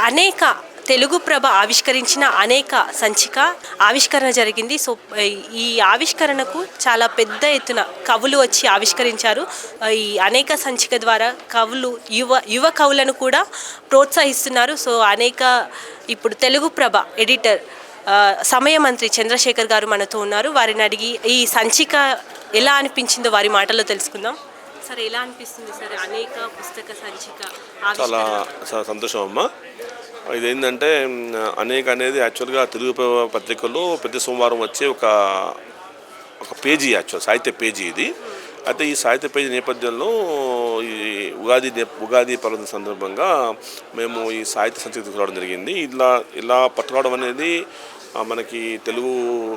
అనేక తెలుగు ప్రభ ఆవిష్కరించిన అనేక సంచిక ఆవిష్కరణ జరిగింది. సో ఈ ఆవిష్కరణకు చాలా పెద్ద ఎత్తున కవులు వచ్చి ఆవిష్కరించారు. ఈ అనేక సంచిక ద్వారా కవులు యువ కవులను కూడా ప్రోత్సహిస్తున్నారు. సో ఇప్పుడు తెలుగు ప్రభ ఎడిటర్ సమయ మంత్రి చంద్రశేఖర్ గారు మనతో ఉన్నారు. వారిని అడిగి ఈ సంచిక ఎలా అనిపించిందో వారి మాటల్లో తెలుసుకుందాం. సార్, ఎలా అనిపిస్తుంది సార్ అనేక పుస్తక సంచిక? చాలా సంతోషం అమ్మా. ఇదేంటంటే అనేక అనేది యాక్చువల్గా తెలుగు పత్రికల్లో ప్రతి సోమవారం వచ్చే ఒక పేజీ, యాక్చువల్ సాహిత్య పేజీ ఇది. అయితే ఈ సాహిత్య పేజీ నేపథ్యంలో ఈ ఉగాది పర్వదిన సందర్భంగా మేము ఈ సాహిత్య సంచిక తీసుకురావడం జరిగింది. ఇలా పట్టుకోవడం అనేది మనకి తెలుగు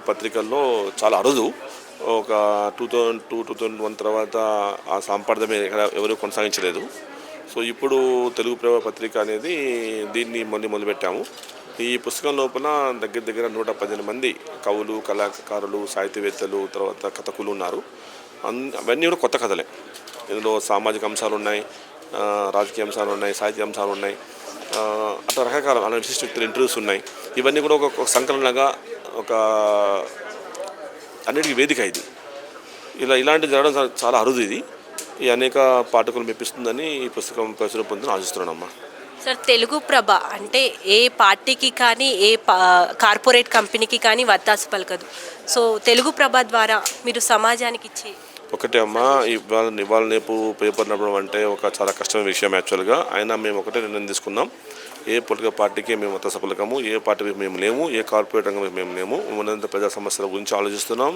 పత్రికల్లో చాలా అరుదు. ఒక 2002-2001 తర్వాత ఆ సాంప్రదాయం ఎవరు కొనసాగించలేదు. సో ఇప్పుడు తెలుగు ప్రభ పత్రిక అనేది దీన్ని మొదలుపెట్టాము. ఈ పుస్తకం లోపల దగ్గర 115 మంది కవులు, కళాకారులు, సాహిత్యవేత్తలు, తర్వాత కథకులు ఉన్నారు. అవన్నీ కూడా కొత్త కథలే. ఇందులో సామాజిక అంశాలు ఉన్నాయి, రాజకీయ అంశాలు ఉన్నాయి, సాహిత్య అంశాలు ఉన్నాయి, అట్లా రకరకాల విశిష్ట వ్యక్తుల ఇంటర్వ్యూస్ ఉన్నాయి. ఇవన్నీ కూడా ఒక సంకలనంగా అన్నిటికీ వేదిక ఇది. ఇలాంటివి జరగడం చాలా అరుదు. ఇది ఈ అనేక పాఠకులు మెప్పిస్తుందని ఈ పుస్తకం ప్రచురణ పొందని ఆశిస్తున్నానమ్మా. సార్, తెలుగు ప్రభ అంటే ఏ పార్టీకి కానీ ఏ కార్పొరేట్ కంపెనీకి కానీ వత్తాసు పలకదు. సో తెలుగు ప్రభ ద్వారా మీరు సమాజానికి ఇచ్చే ఒకటే అమ్మా, ఇవాళ రేపు పేపర్ నడపడం అంటే ఒక చాలా కష్టమైన విషయం యాక్చువల్గా. అయినా మేము ఒకటే నిర్ణయం తీసుకున్నాం. ఏ పొలిటికల్ పార్టీకి మేము వత్తాసు పలకము, ఏ పార్టీకి మేము లేము, ఏ కార్పొరేట్ రంగం మేము లేము. మనంతా ప్రజా సమస్యల గురించి ఆలోచిస్తున్నాం.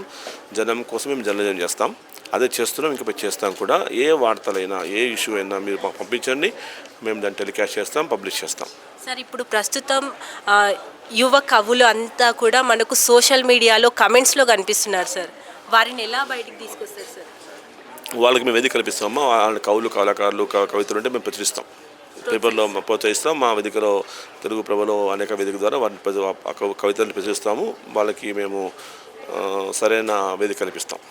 జనం కోసం మేము జర్నలిజం చేస్తాం. అదే చేస్తున్నాం, ఇంకా చేస్తాం కూడా. ఏ వార్తలైనా, ఏ ఇష్యూ అయినా మీరు మాకు పంపించండి, మేము దాన్ని టెలికాస్ట్ చేస్తాం, పబ్లిష్ చేస్తాం. సార్, ఇప్పుడు ప్రస్తుతం యువ కవులు అంతా కూడా మనకు సోషల్ మీడియాలో కమెంట్స్లో కనిపిస్తున్నారు సార్. వారిని ఎలా బయటికి తీసుకొస్తారు సార్? వాళ్ళకి మేము వేదిక కల్పిస్తామో వాళ్ళ కవులు, కళాకారులు, కవితలు ఉంటే మేము ప్రచురిస్తాం, పేపర్లో ప్రోత్సహిస్తాం. మా వేదికలో తెలుగు ప్రభలో అనేక వేదిక ద్వారా వారిని కవితలను ప్రచురిస్తాము. వాళ్ళకి మేము సరైన వేదిక కల్పిస్తాం.